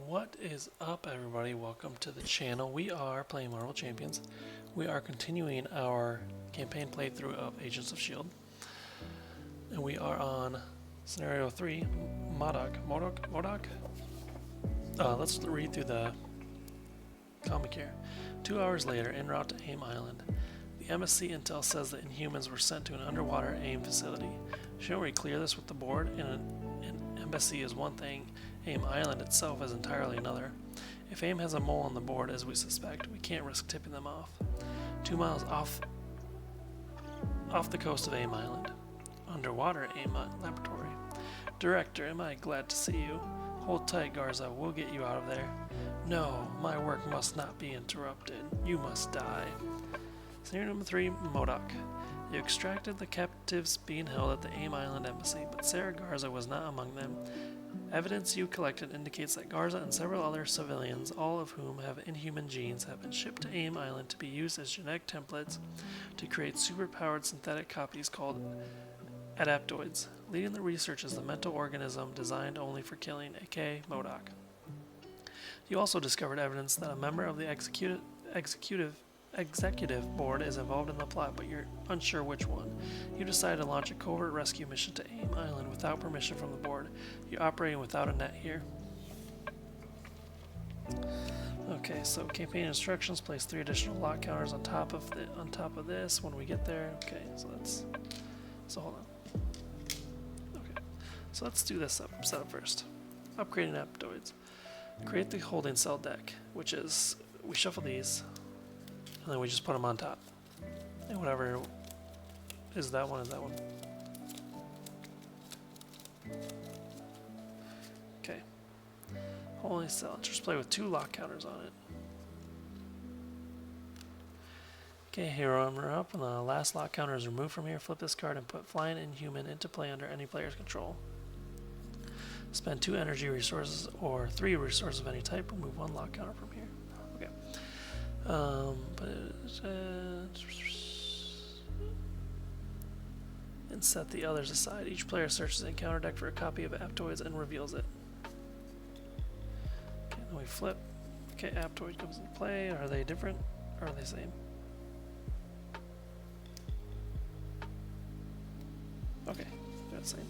What is up, everybody? Welcome to the channel. We are playing Marvel Champions. We are continuing our campaign playthrough of Agents of S.H.I.E.L.D. And we are on Scenario 3, M.O.D.O.K. Let's read through the comic here. 2 hours later, en route to AIM Island, the embassy intel says that Inhumans were sent to an underwater AIM facility. Shouldn't we clear this with the board? An embassy is one thing, AIM Island itself is entirely another. If AIM has a mole on the board, as we suspect, we can't risk tipping them off. 2 miles off the coast of AIM Island. Underwater AIM Laboratory. Director, am I glad to see you? Hold tight, Garza, we'll get you out of there. No, my work must not be interrupted. You must die. Scenario number 3, M.O.D.O.K. You extracted the captives being held at the AIM Island Embassy, but Sarah Garza was not among them. Evidence you collected indicates that Garza and several other civilians, all of whom have inhuman genes, have been shipped to AIM Island to be used as genetic templates to create superpowered synthetic copies called adaptoids. Leading the research is the mental organism designed only for killing, aka M.O.D.O.K. You also discovered evidence that a member of the executive board is involved in the plot, but you're unsure which one. You decide to launch a covert rescue mission to AIM Island without permission from the board. You're operating without a net here. Okay, so campaign instructions: place 3 additional lock counters on top of this when we get there. Okay, so hold on. Okay, so let's do this setup first. Upgrading adaptoids. Create the holding cell deck, which is we shuffle these. And then we just put them on top. And whatever is that one. Okay. Holy cell. Just play with 2 lock counters on it. Okay, hero armor up. And the last lock counter is removed from here. Flip this card and put Flying Inhuman into play under any player's control. Spend 2 energy resources or 3 resources of any type. Remove 1 lock counter from here. Okay. And set the others aside. Each player searches the encounter deck for a copy of Aptoids and reveals it. Okay, then we flip. Okay, Aptoid comes into play. Are they different? Or are they the same? Okay, they're the same.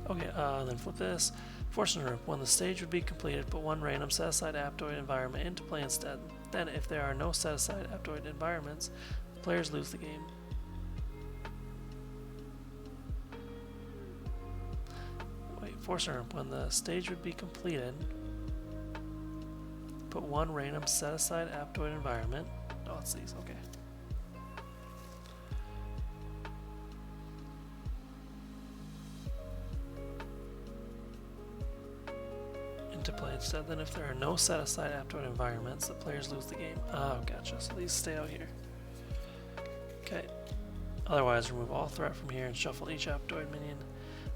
Okay, then flip this. Fortune Room. When the stage would be completed, put 1 random set-aside Aptoid environment into play instead. Then, if there are no set-aside Aptoid environments, players lose the game. Wait, Fortune Room. When the stage would be completed, put 1 random set-aside Aptoid environment. Oh, it's these. Okay. To play instead. Then if there are no set-aside Aptoid environments, the players lose the game. Oh, gotcha. So these stay out here. Okay. Otherwise, remove all threat from here and shuffle each Aptoid minion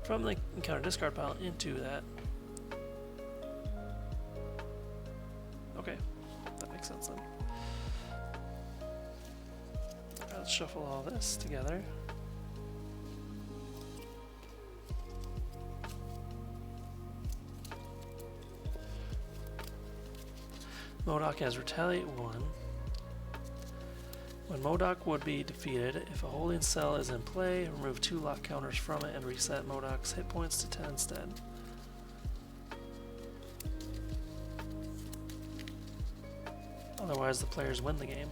from the encounter discard pile into that. Okay. That makes sense then. Alright, let's shuffle all this together. M.O.D.O.K has Retaliate 1. When M.O.D.O.K would be defeated, if a holding cell is in play, remove 2 lock counters from it and reset M.O.D.O.K's hit points to 10 instead. Otherwise, the players win the game.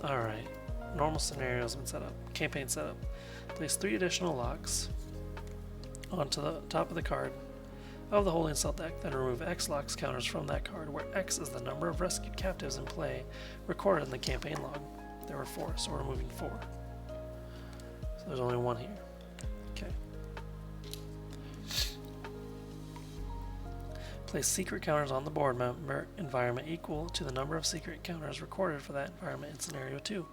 Alright, normal scenario has been set up. Campaign setup. Place 3 additional locks onto the top of the card of the holding cell deck, then remove X locks counters from that card, where X is the number of rescued captives in play recorded in the campaign log. There were 4, so we're removing 4. So there's only 1 here. Okay. Place secret counters on the board member environment equal to the number of secret counters recorded for that environment in scenario 2.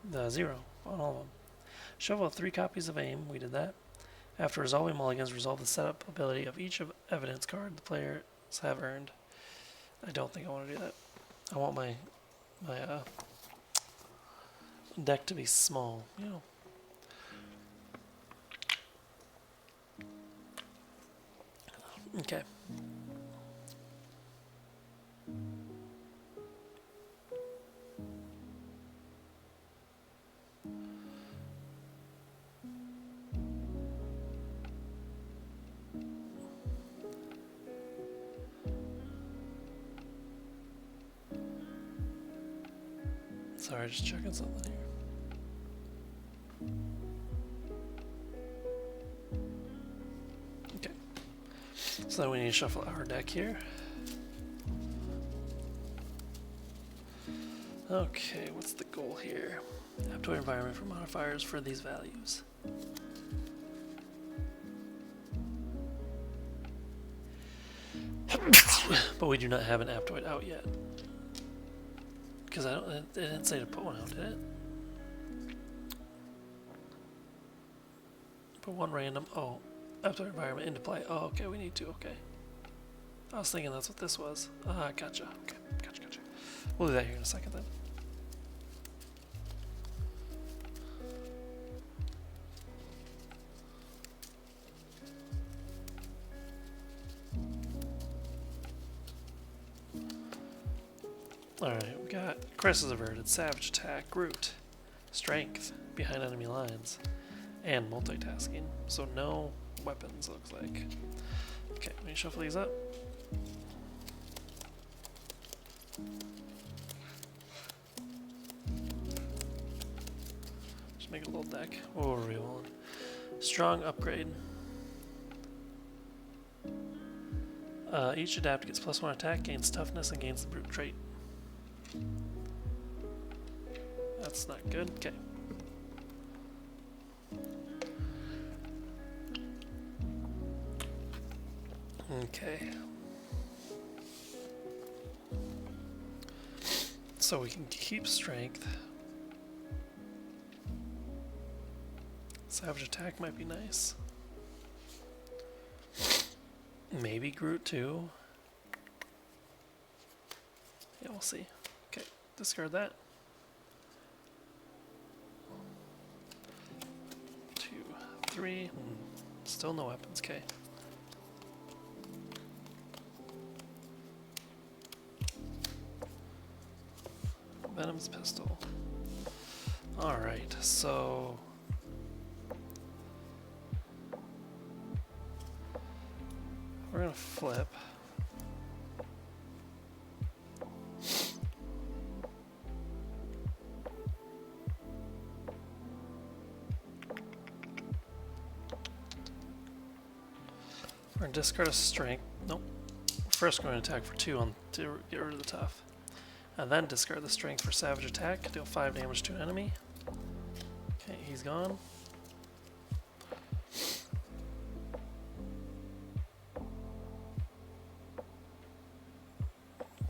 The 0 on all of them. Shuffle 3 copies of AIM. We did that. After resolving mulligans, resolve the setup ability of each evidence card the player have earned. I don't think I want to do that. I want my deck to be small, you know. Okay. Sorry, just checking something here. Okay. So then we need to shuffle our deck here. Okay, what's the goal here? Aptoid environment for modifiers for these values. But we do not have an Aptoid out yet. Because it didn't say to put one out, did it? Put one random, Aptoid environment into play. Oh, okay, we need to, okay. I was thinking that's what this was. Gotcha, okay, gotcha. We'll do that here in a second then. Alright, we got Crisis Averted, Savage Attack, Groot, Strength, behind enemy lines, and multitasking. So no weapons, looks like. Okay, let me shuffle these up. Just make a little deck. What were we on? Strong Upgrade. Each adapt gets +1 attack, gains toughness, and gains the brute trait. That's not good. Okay. Okay. So we can keep strength. Savage attack might be nice. Maybe Groot too. Yeah, we'll see. Okay, discard that. 2, 3. Still no weapons. Okay. Venom's pistol. Alright, so we're gonna flip. We're gonna discard a strength. Nope. First, we're going to attack for 2 to get rid of the tough. And then discard the strength for savage attack, deal 5 damage to an enemy. Okay, he's gone.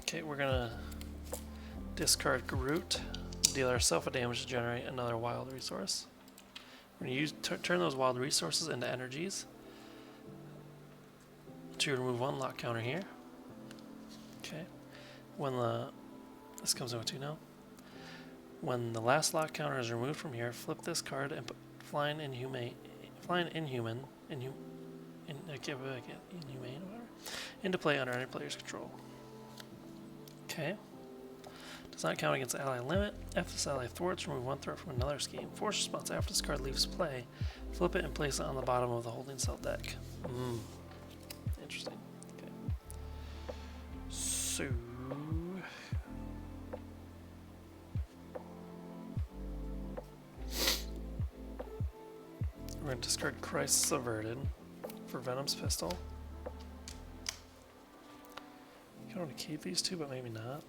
Okay, we're gonna discard Groot, deal ourselves a damage to generate another wild resource. We're gonna turn those wild resources into energies to remove 1 lock counter here. Okay, this comes over 2 now. When the last lock counter is removed from here, flip this card and put Flying Inhuman, into play under any player's control. Okay. Does not count against ally limit. If this ally thwarts, remove 1 threat from another scheme. Force response after this card leaves play. Flip it and place it on the bottom of the holding cell deck. Interesting. Okay. So we're going to discard Crisis Averted for Venom's pistol. I want to keep these 2, but maybe not.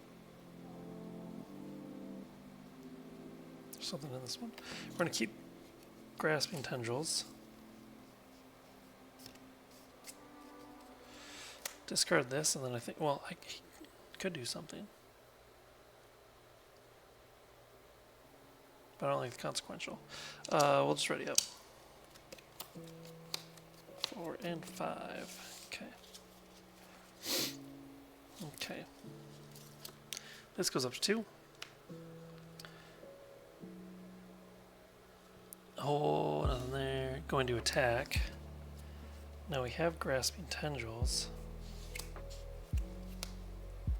There's something in this one. We're going to keep Grasping Tendrils. Discard this, and then I think, well, I could do something. But I don't like the consequential. We'll just ready up. 4 and 5. Okay. Okay. This goes up to 2. Oh, nothing there. Going to attack. Now we have grasping tendrils,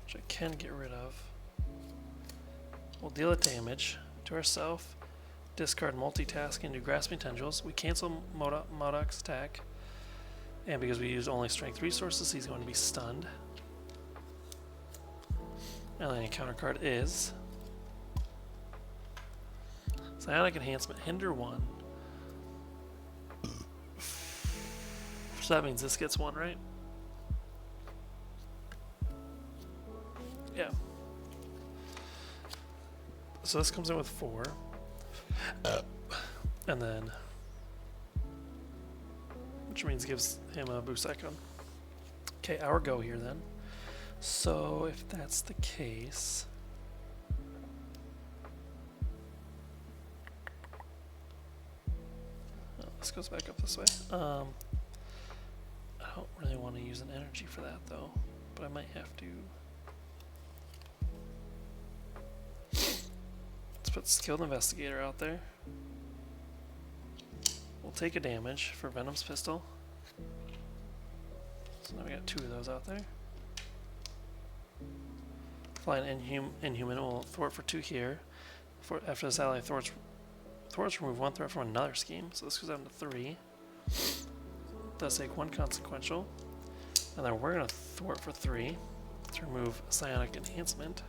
which I can get rid of. We'll deal a damage to ourselves. Discard multitasking to grasping tendrils. We cancel M.O.D.O.K's attack. And because we use only strength resources, he's going to be stunned. And then the counter card is Psionic Enhancement, Hinder 1. So that means this gets 1, right? Yeah. So this comes in with 4. And then, which means gives him a boost icon. Okay, our go here then. So if that's the case, oh, this goes back up this way. I don't really want to use an energy for that though, but I might have to. Let's put Skilled Investigator out there. We'll take a damage for Venom's pistol. So now we got 2 of those out there. Flying Inhuman will thwart for 2 here. After this ally thwarts, remove 1 threat from another scheme. So this goes down to 3. Does take 1 consequential. And then we're going to thwart for 3 to remove Psionic Enhancement.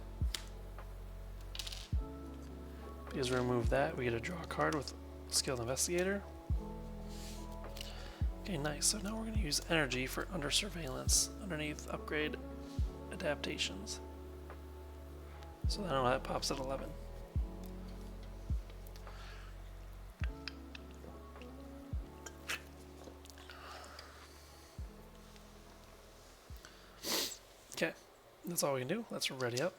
Because we remove that, we get to draw a card with Skilled Investigator. Okay, nice. So now we're going to use energy for Under Surveillance underneath Upgrade Adaptations. So now that pops at 11. Okay, that's all we can do. Let's ready up.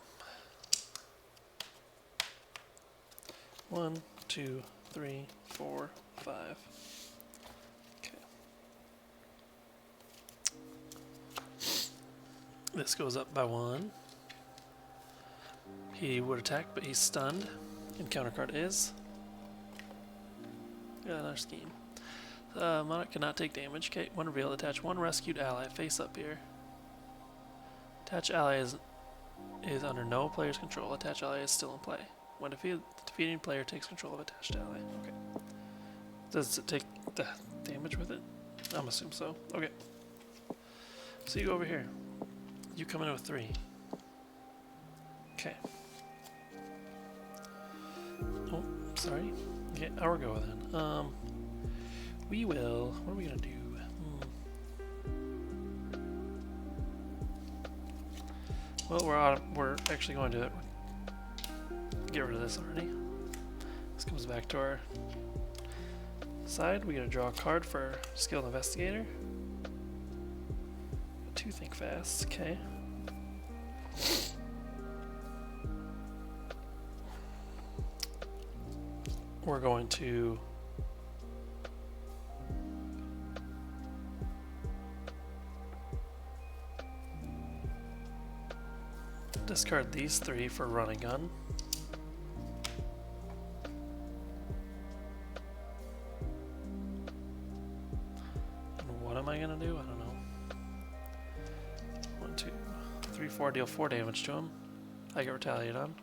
1, 2, 3, 4, 5. Okay. This goes up by 1. He would attack, but he's stunned. And counter card is. Yeah, another scheme. Monarch cannot take damage. Okay, 1 reveal. Attach 1 rescued ally. Face up here. Attach ally is under no player's control. Attach ally is still in play. When defeated, the defeating player takes control of attached ally. Okay. Does it take the damage with it? I'm assuming so. Okay. So you go over here. You come in with 3. Okay. Oh, sorry. Okay, our go then. We will. What are we gonna do? Well, we're actually going to get rid of this already. This comes back to our side. We gotta draw a card for Skilled Investigator. 2 think fast. Okay. We're going to discard these 3 for Run and Gun. And what am I gonna do? I don't know. 1, 2, 3, 4. Deal 4 damage to him. I get retaliated on.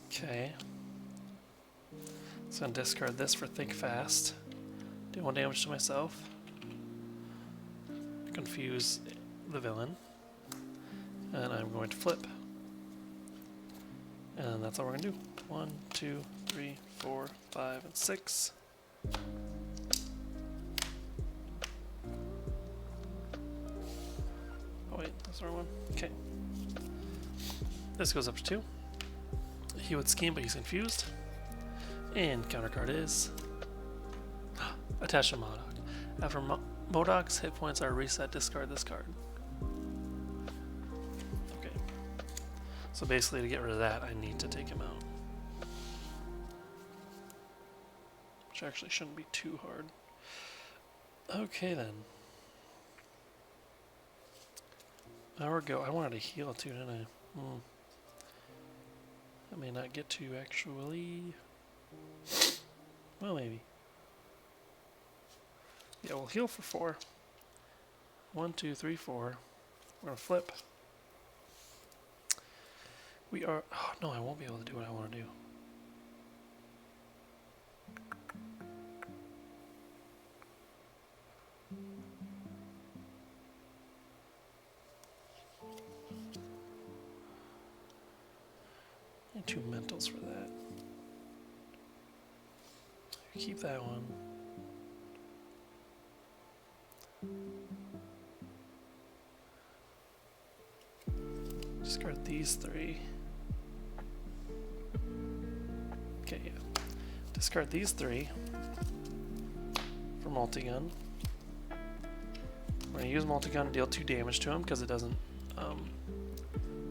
Okay. So I'm gonna discard this for Think Fast. Do 1 damage to myself. Confuse the villain. And I'm going to flip. And that's all we're gonna do. 1, 2, 3, 4, 5, and 6. Oh wait, that's the wrong one. Okay. This goes up to 2. He would scheme, but he's confused. And counter card is attached to M.O.D.O.K. After M.O.D.O.K's hit points are reset, discard this card. Okay. So basically, to get rid of that, I need to take him out. Which actually shouldn't be too hard. Okay then. Our go. I wanted to heal too, didn't I? I may not get to actually. Well, maybe. Yeah, we'll heal for 4. 1, 2, 3, 4. We're gonna flip. We are. Oh no, I won't be able to do what I want to do. Need 2 mentals for that. Keep that one. Discard these 3. Okay, yeah. Discard these 3 for multi-gun. We're gonna use multi-gun to deal 2 damage to him because it doesn't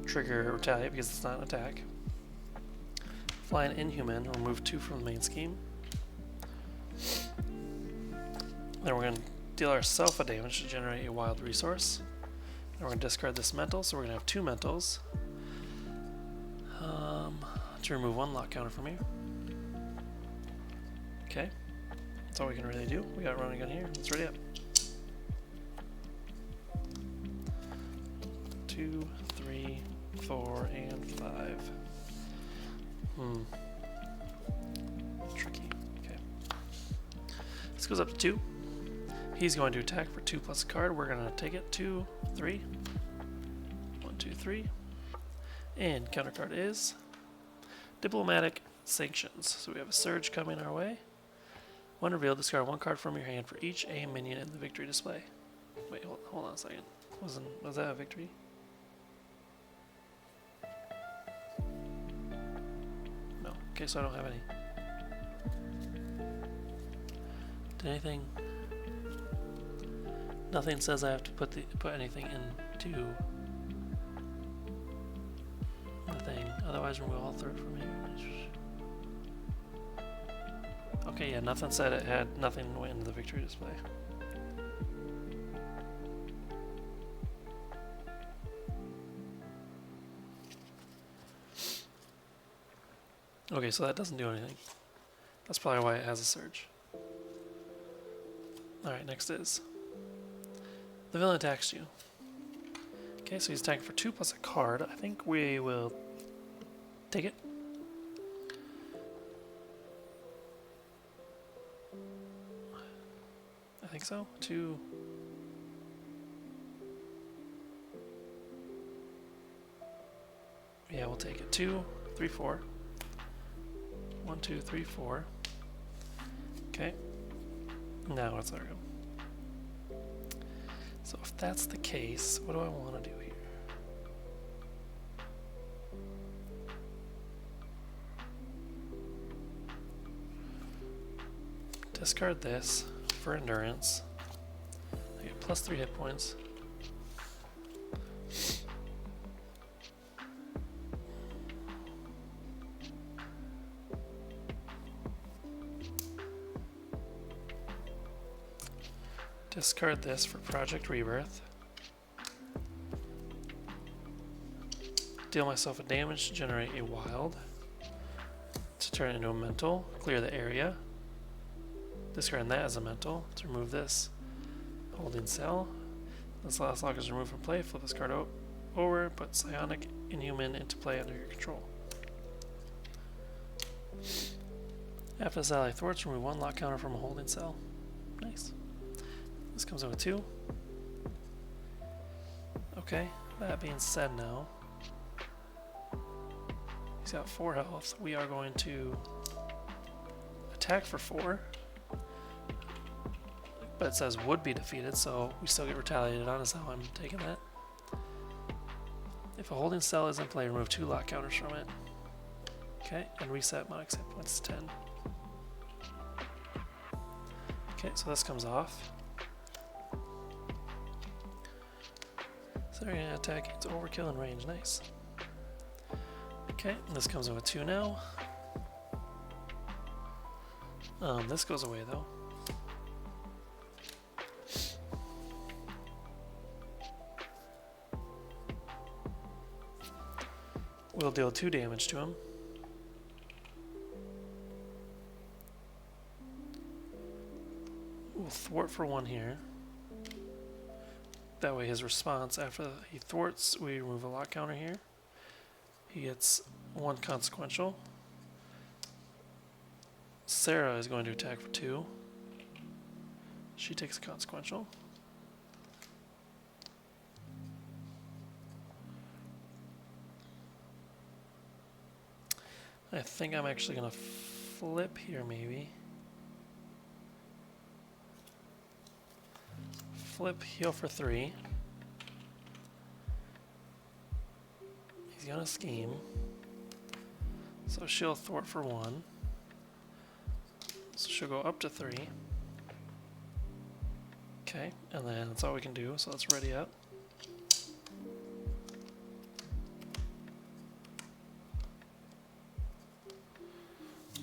trigger retaliate because it's not an attack. Fly an Inhuman, remove 2 from the main scheme. Then we're gonna deal ourselves a damage to generate a wild resource. And we're gonna discard this mental, so we're gonna have 2 mentals. To remove 1 lock counter from here. Okay, that's all we can really do. We got running gun here. Let's ready up. 2, 3, 4, and 5. Tricky. Okay. This goes up to 2. He's going to attack for 2 plus a card. We're gonna take it. 2, 3. 1, 2, 3. And counter card is Diplomatic Sanctions. So we have a surge coming our way. When revealed, discard 1 card from your hand for each A minion in the victory display. Wait, hold on a second. Was that a victory? No. Okay, so I don't have any. Did anything? Nothing says I have to put anything into the thing. Otherwise, remove all 3 from here. Okay, yeah, nothing said it had nothing went into the victory display. Okay, so that doesn't do anything. That's probably why it has a surge. Alright, next is the villain attacks you. Okay, so he's attacking for 2 plus a card. I think we will take it. I think so. 2. Yeah, we'll take it. 2, 3, 4. 1, 2, 3, 4. Okay. Now it's our go. So if that's the case, what do I want to do here? Discard this for endurance. I get plus 3 hit points. Discard this for Project Rebirth. Deal myself a damage to generate a wild. To turn it into a mental. Clear the area. Discard that as a mental. To remove this. Holding cell. This last lock is removed from play. Flip this card over. Put Psionic Inhuman into play under your control. After this ally thwarts, remove 1 lock counter from a holding cell. Nice. This comes in with 2. Okay, that being said now, he's got 4 health. We are going to attack for 4. But it says would be defeated, so we still get retaliated on, is how I'm taking that. If a holding cell is in play, remove 2 lock counters from it. Okay, and reset my hit points to 10. Okay, so this comes off. So they're going to attack. It's overkill in range. Nice. Okay, this comes in with 2 now. This goes away though. We'll deal 2 damage to him. We'll thwart for 1 here. That way his response after he thwarts, we remove a lock counter here. He gets 1 consequential. Sarah is going to attack for 2. She takes a consequential. I think I'm actually going to flip here maybe. Flip, heal for 3. He's going to scheme. So she'll thwart for 1. So she'll go up to 3. Okay, and then that's all we can do, so let's ready up.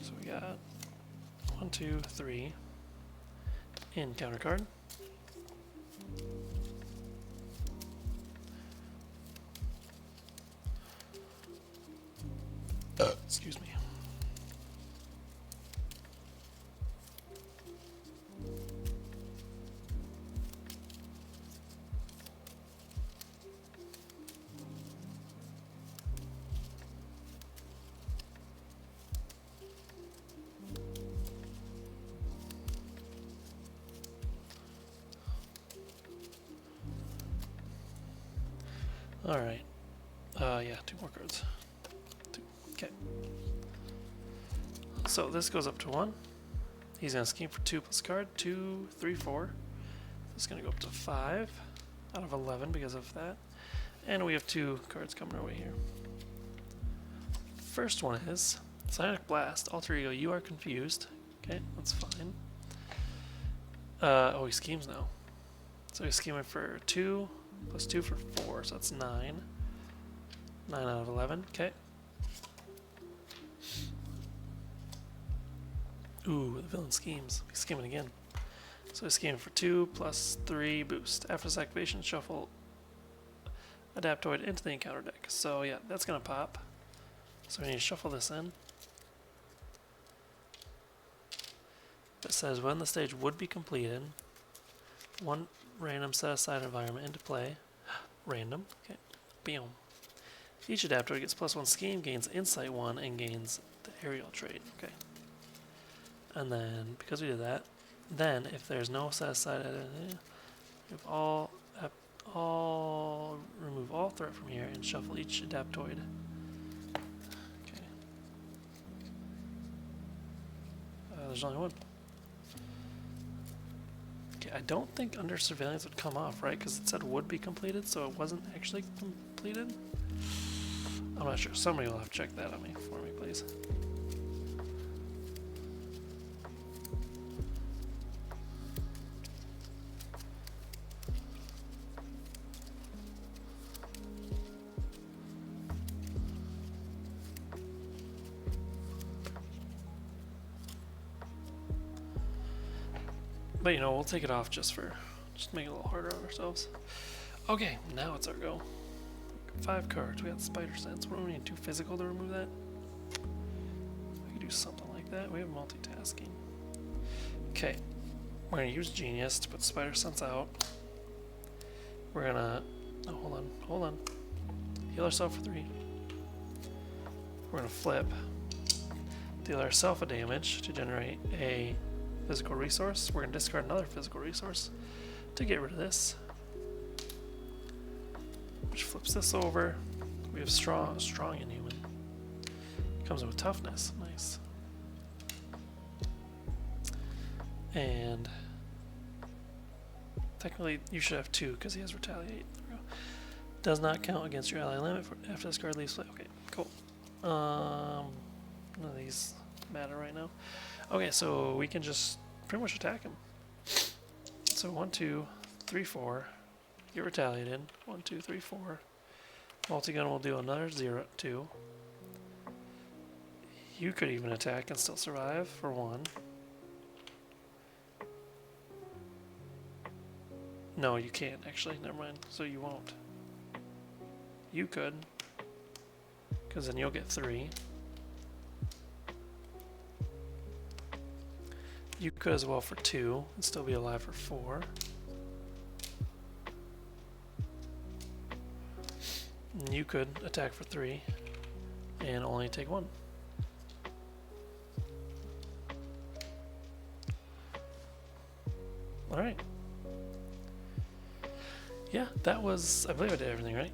So we got 1, 2, 3 in counter card. Excuse me. All right. Yeah, 2 more cards. 2. Okay. So this goes up to 1. He's gonna scheme for 2 plus card. 2, 3, 4. This is gonna go up to 5 out of 11 because of that. And we have 2 cards coming our way here. First one is Psionic Blast. Alter Ego, you are confused. Okay, that's fine. Oh, he schemes now. So he's scheming for 2 plus 2 for 4, so that's 9. 9 out of 11. Okay. Ooh, the villain schemes. He's scheming again. So he's scheming for 2 plus 3 boost. After this activation, shuffle Adaptoid into the encounter deck. So yeah, that's going to pop. So we need to shuffle this in. It says when the stage would be completed, 1 random set-aside environment into play. Random. Okay. Boom. Each Adaptoid gets +1 scheme, gains Insight 1, and gains the aerial trait. Okay. And then, because we did that, then if there's no set-aside, remove all threat from here and shuffle each Adaptoid. Okay. There's only 1. Okay, I don't think under surveillance would come off, right? Because it said would be completed, so it wasn't actually completed. I'm not sure. Somebody will have to check that on me for me, please. But you know, we'll take it off just to make it a little harder on ourselves. Okay, now it's our go. 5 cards. We got Spider Sense. What do we need? 2 physical to remove that? We could do something like that. We have multitasking. Okay, we're gonna use Genius to put Spider Sense out. We're gonna. Oh, hold on. Heal ourselves for 3. We're gonna flip. Deal ourselves a damage to generate a physical resource. We're going to discard another physical resource to get rid of this, which flips this over. We have strong Inhuman. Comes with toughness. Nice. And technically you should have 2 because he has Retaliate. There we go. Does not count against your ally limit after this card leaves play. Okay, cool. None of these matter right now. Okay, so we can just pretty much attack him. So 1, 2, 3, 4. Get retaliated. 1, 2, 3, 4. Multi-gun will do another 0, 2. You could even attack and still survive for 1. No, you can't actually. Never mind. So you won't. You could. because then you'll get 3. You could as well for 2 and still be alive for 4. And you could attack for 3 and only take 1. Alright. Yeah, that was, I believe I did everything right.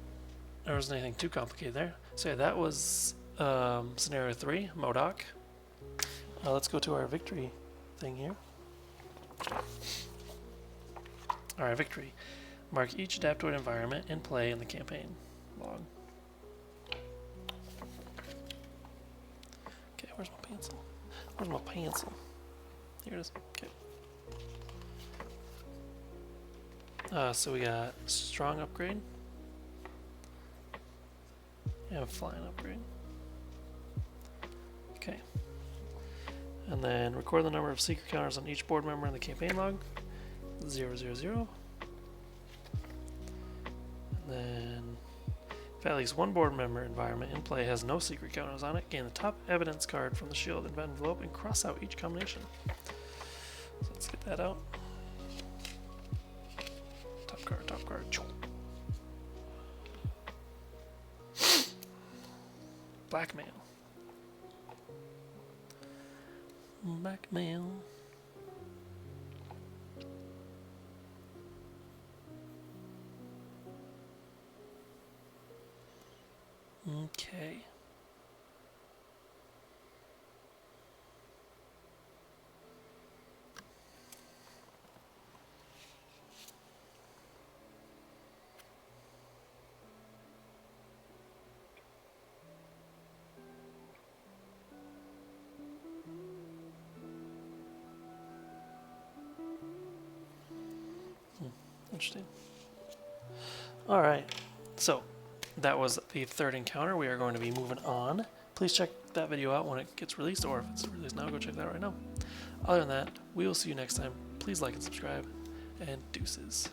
There wasn't anything too complicated there. So yeah, that was scenario 3, M.O.D.O.K. Let's go to our victory thing here. Alright, victory. Mark each adaptoid environment in play in the campaign log. Okay, where's my pencil? Where's my pencil? Here it is. Okay. So we got strong upgrade and flying upgrade. Okay. And then record the number of secret counters on each board member in the campaign log. 0, 0, 0. And then if at least one board member environment in play has no secret counters on it, gain the top evidence card from the shield envelope and cross out each combination. So let's get that out. Top card. Blackmail. Blackmail. Okay. Interesting. Alright, so that was the third encounter. We are going to be moving on. Please check that video out when it gets released, or if it's released now, go check that out right now. Other than that, we will see you next time. Please like and subscribe, and deuces.